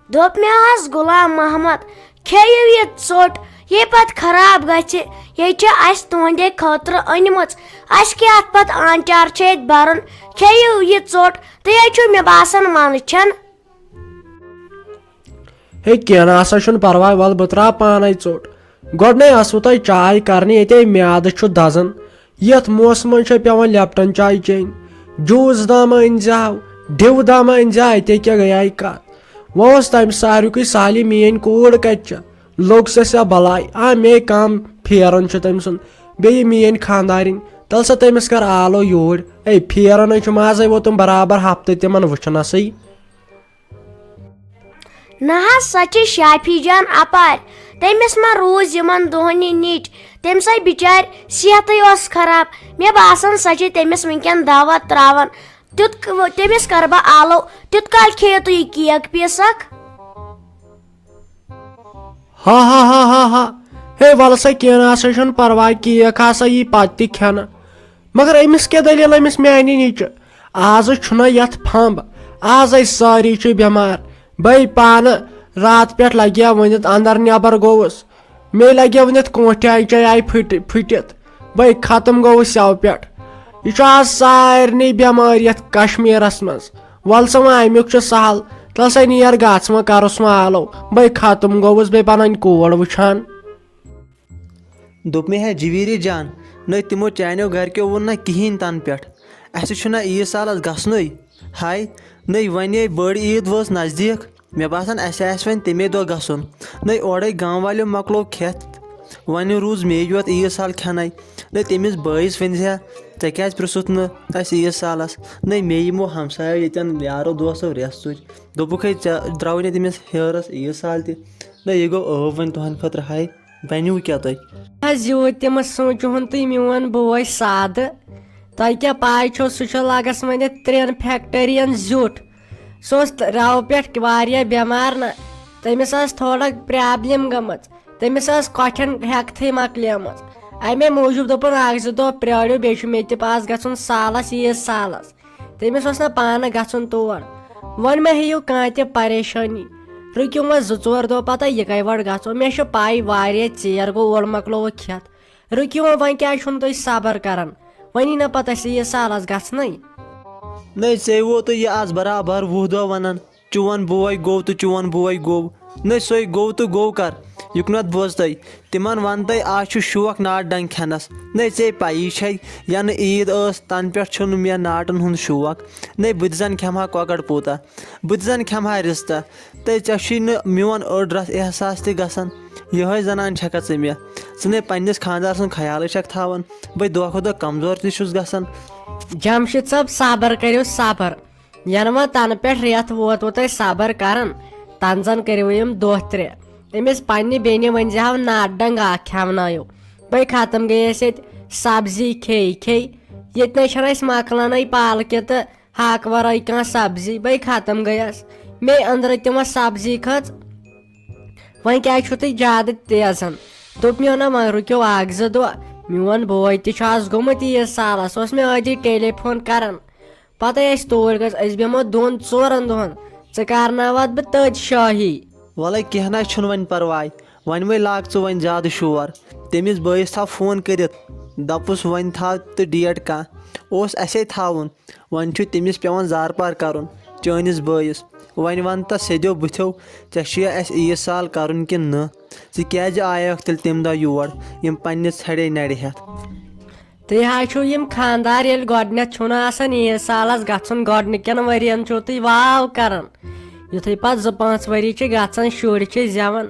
दोप मे हस गुलाम मोहम्मद खेयु ये चोट ये पत खराब गछि ये अस तुंदे खतर अनमच अस क्या पत आंचार छे बरन खेयु ये चोट तो ये मे बासन मन छन हे केना आसा छुन परवाय वल बत्रा पाने चोट गोडने आसु तय चाय करनी ये म्याद छु दजन यथ मौसम छ पेवन लेप्टन चाय चेन जूस दामा इंजाव डिव दामा इंजा ते क्या गया का वोस तम सारुक साली मेन कूड़ कच्चा लोग से बलाई आ मे काम फेरन तम सुन बे मेन खानदारिन तल सा तमिस कर आलो योर ए फेरन माजे वो तुम बराबर हफ्ते तिमन वुचन सही ना सची शाफी जान अपार तमिस मा रोज यमन दोहनी नीट तम सा बिचार सेहत खराब मे बासन सची तमिस वनकन दवा त्रावन तुत तमिस कर बह आलो तुत काल खे तु यह केक पीसक हा हे वल सा केना सन परवाह केक हसा यी पत खेन मगर अमिस क्या दलील अमिस म्यानी नीच आज छुना यथ फंब आज सारी बेमार बे पान रात पे लगे वनित अंदर नबर गोस मे लगे वनित कोठिया चे आई फुटित बे खत्म गोस सव पे यह आज सारे बेमार यथ कश्मीरस मज वल सा वह अमुक सहल तल सा नियर गस वह करुस वह आलो बे खत्म गोस बे पन कोड़ वुचान दोप मे है जवीर जान न तिमो चानो घर के वो ना कहें तन पे अना ईद साल गसन हाय न वन बड़ ईद वो नज़दीक मे बासान वन तमे दो गसन न ओडे गाँव वालों मकलो खेत वन रूज मे योत ईद साल खेन न तमिस बस वन ऐ क्या पृसुत न ईद सालस न मे यमो हमसायो यन यारो दोस्तों रेस तुज दोपुक द्राव न तमिस हेरस ईद साल त यह गो वन तुहन खतर हाय वनु क्या तुम तम सोचुन तुम मोन बोय साद तुम क्या पाय छो सह लगस वन 3 फैक्टरियन जुट सह राव पे बेमार न तमिस थोड़ा प्रॉब्लम गम तमिस कठन हेकथ मकलेम अमे मूजूब दोपन अ दो प्राड़ो बे मे पास गन सालस ईद सालस तमिस ना पान गन तौर वन मे हेयू कह परेशानी रुकियो वह 2-4 दो पता यह कई what go may pi Waria chair गो और मकलो खेत रुकियो वह क्या तुम सबर करान वनी ना पता ईद सालस गन न ऐ वो तो यह आज बराबर 20 दो वन चुवन बोय गो तो चुवन बोय गो न सोई गो तो गो कर युकनत बोज तिमन वन आज शौक नाट डंग खेनस न ऐ पई यन ईद तन पे मे नाटन हुंद शौक न बुत जन खेमा कौकड़ पूता बुत जन खेमा रिश्ता तो चे मोन अड़ रस एहसास तन यह जनान छक मे चे पन्नस खानदार सुन ख्याल थान बे दो खो दो कमजोर तस जमशिद सब सबर करो सबर यन वो तन पे रेत वोत वो सबर कर तन जन करो 2-3 अमिस पन्ने बेने वन जाव नाट डंग खेवनायो बे खत्म गए सब्जी खे ये मकलान पालक तो हाक वर कह सब्जी बे खत्म गयस मे अंदर तम सब्जी खच वन क्या तुम ज्यादा तेजन दोप मे ना रुको 1-2 दो मोन बोय तज गोमुत ईद सालस मे अजी टेलीफोन कर पता तौर गस बेमो 2-4 दोहन े करनावत बह तज शाही वल कहना वन परवाह वन वो लाग च वन ज्यादा शोर तमिस बस था फोन कर दपुस वन था तो डेट कह असे थावन वन तमिस पेवन जार पार कर चनिस बस वन वन तो सेदो बुथो ऐ ईद साल कर कि न क्या आयक तेल तम दह योर यम पन्नस छड़े नड़ हेत तुम खानदार ये गोडनथ ईद सालस गन गोडनिकन वरियन तुम वाव कर युथे पे 2-5 वरी गन शुर जेवन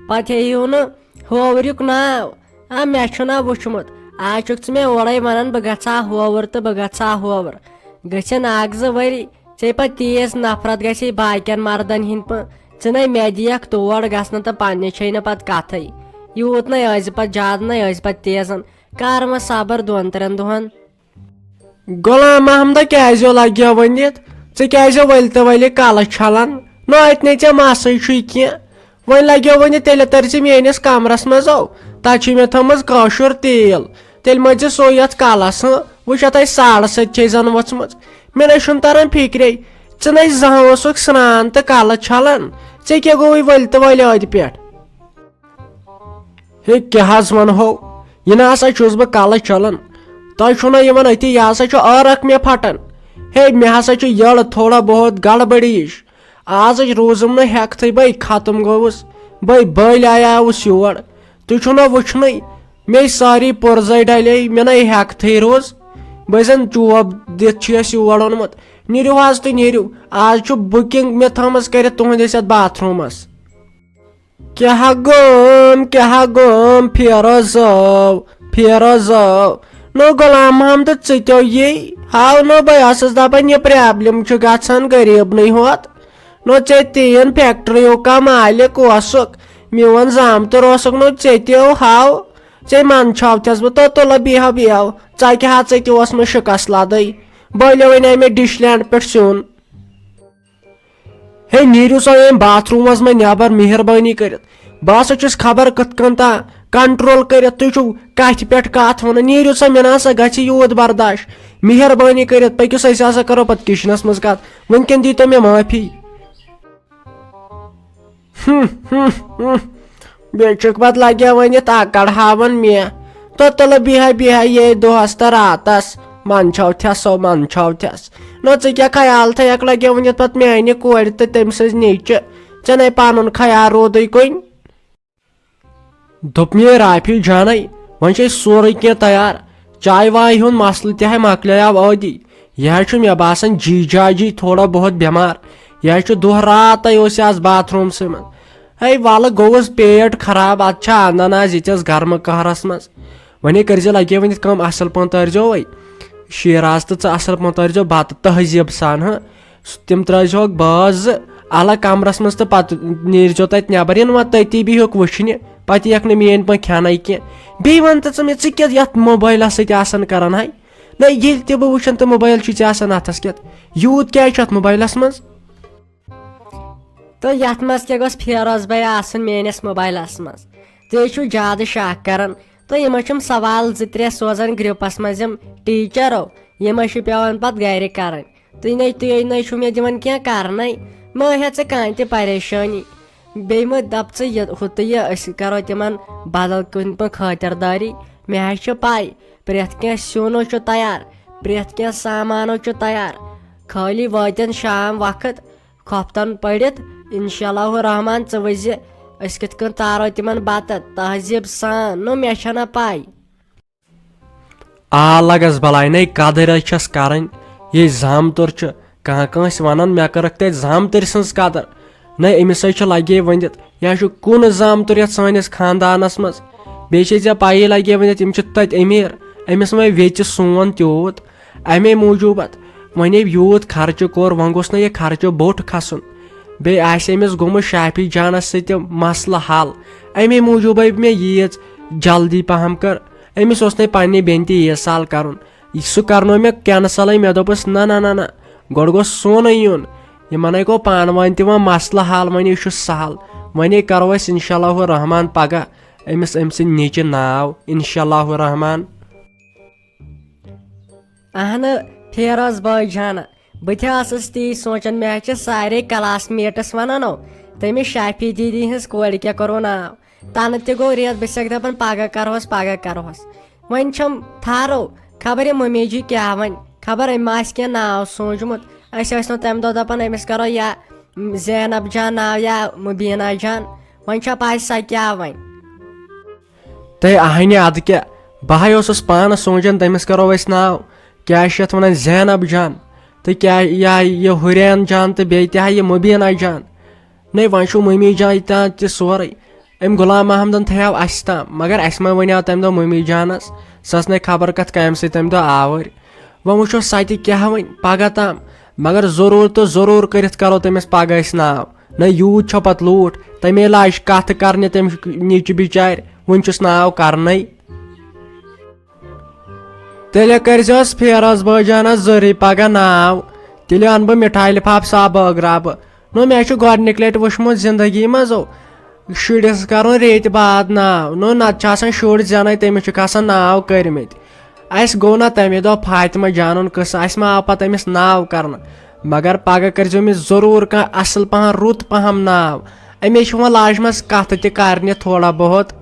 पे हेयू न होवरुक नाव आ मे वुचमुत आज मे ओड़े वन बह गा होवर तो बह गा होवर गन 1-2 वरी े पे तेज नफरत ग बाकियन मर्दन हिंद े मे दियक तौर गसन तो पन्ने न पे कथ यूत न पे ज्यादा न पे तेजन कर वह सबर 2-3 दोहन गुलाम मोहम्मद क्या लगे वनित क्या वल तो वल कल छलान न अत े मसई कह वन लगे वन तेल तर मेस कमरस मज तथ मे थमज कशुर तेल तेल मज सो ये कलस वुच 7:30 जन वचम मे न तरन फिक्रे े न जह स्नान तो कल छलान चे क्या गो वल तो वल अद पे हे क्या वनो यह नसा बह कल चलान तुम अति यह हसा अर्क मे फटान हे मे हसा यड़ थोड़ा बहुत गड़बड़ी हिश आज रोजम न हेकथ बह खत्म गोस बल आयावस योर तुम वुचन मे सारी पुरजे डले मे न हेकथ रोज बहन चोब दिथ योर ओनमुत नीरू आज तुम नीरू आज बुकिंग मे थमस कर तुहस बाथरूमस क्या गोम फेरो नो गुलाम महमद चो ये हाव नो बस दपान यह प्रॉब्लम गसान गरीब होत नो चे तीन फैक्ट्रियों का मालिक मोन जामतर नो चे हाव चे मन छावस बह तुल बिह चक हा मे शिकस लद बल वन मे डिश लैंड पे सुन हे नीरू सा बाथरूमस में नबर मेहरबानी कर बह हस खबर कत कंट्रोल कर कथ पे कत वन नीरू सा मे ना यूत बर्दाश्त मेहरबानी कर पकिस करो पे किचनस मज कत वनकन दी तो मे माफी बेचुक पत लगे वनित अकड़ हावन मे तो तुल बिह ये दोहस तो रातस मन छावथस नो क्या ख्याल थक लगे वनित पे मानि कोर तो तम नीच ऐ न पन ख्याल रोद कुन दोप मे राफी जान वन सोरे कह तैयार चाय वाय हुंद मसल तह मकलियाव अदी यह मे बासान जी जाजी थोड़ा बहुत बेमार यह दोह रात आज बाथरूम से मन है वल गोस पेट खराब अत अंदन आज यस गर्म कहरस मज वे कर लगे वन कम असल पन तरजो वही शीराज तो असल पन तरजो बत तहजीब सान तम त्रजो बाज अलग कमरस मज तो पे नीरजो तत नबर इन तती बिहुक वुचन पे यक मेन पे खेन कह बे वन तो मे क्या मोबाइल सतन करान है न ये तह बह वुचन तो मोबाइल अथस क्या यूत क्या मोबाइलस मज तो यथ मज क्या गोस फेरोज भाई आसन मेनस मोबाइलस मज तुम ज्यादा शाक करान तो यम सवाल 2-3 सोजान ग्रुपस मज टीचरो यम पेवान पे गर कर तुम मे दिवान क्या करन मो हे कह त परेशानी बे दप हुत यह करो तिम बदल कुन खातिरदारी मे पाई प्रेथ क्या सूनो तैयार प्रेथ क्या सामानो तैयार खाली वातन शाम वक्त खोफ्तन पड़ित इंशाअल्लाह रहमान वज कित तारो तिम बत तहजीब सान नो मे ना पाई आ लगस बलाय न कदर छस कर ये जामतर कस वन मे कर जामतर सज कदर न अमिस लगे वनित यह कुन जामतर ये सानिस खानदानस मज बे पाई लगे वनित यम तत अमीर अमिस मे वेच सोन तूत अमे मूजूबत वन यूत खर्च कोर वन गोस न यह खर्च बोट खसन बे अमिस गोमुत शाफी जानस सत मसल हल अमे मूजूब मे यीज जल्दी पहम कर अमिस न पे बेन तीज साल कर सह करनो मे कैंसल मे दोपस ना ना ना ना गोड़ गो सोन यून यमन गो पान वन ति मसल हल वन यह सहल वन करो इंशाअल्लाह रहमान पगह अमिस अम सद नीच नाव इंशाअल्लाह रहमान अहन फेरोज भाई जान बस ती सोचान मे सारे क्लासमेटस वनो तमिस शाफी दीदी हज कोर क्या करो नाव तन त गो रेत बस दपान पगह करोस वन थारो खबर मम्मी जी क्या वन खबर अम क्या नाव सोचमुत तम दो दपान अमिस करो या जैनब जान नाव या मुबीना जान वन पाई सा क्या वन ते अहन अद क्या बह पान सोचान तमिस करो नाव क्या वन जैनब जान तो क्या यह हुरैन जान तो बे यह मुबीना जान नहीं वन मम्मी जान तान तह सोरे अम गुलाम महमदन थव अस तम मगर अस मा वन तम दो मम्मी जानस सस न खबर कत कम से तम दो आवर वो वो सत क्या वन पगह तम मगर जरूर तो जरूर कर करो तमिस पगह नाव न यूत पत लूट तमे लाज कत कर तम नीच बिचार वन नाव करन तेल करजस फेरोज भाई जानस जरी पगह नाव तेल अन बह मिठाई लिफाफ साब बगराब नो मे गोडनिक लट वुचमुत जिंदगी मजो शुरस कर रेत बाद नाव नो नत शुर जन तमिस नाव करमत अस गो ना तमे दो फातिमा जानन कस अस मा आव पत अमिस नाव कर मगर पगह करो अमिस जरूर कह असल पहन रुत पहम नाव अमे वह लाजमस कत त करने थोड़ा बहुत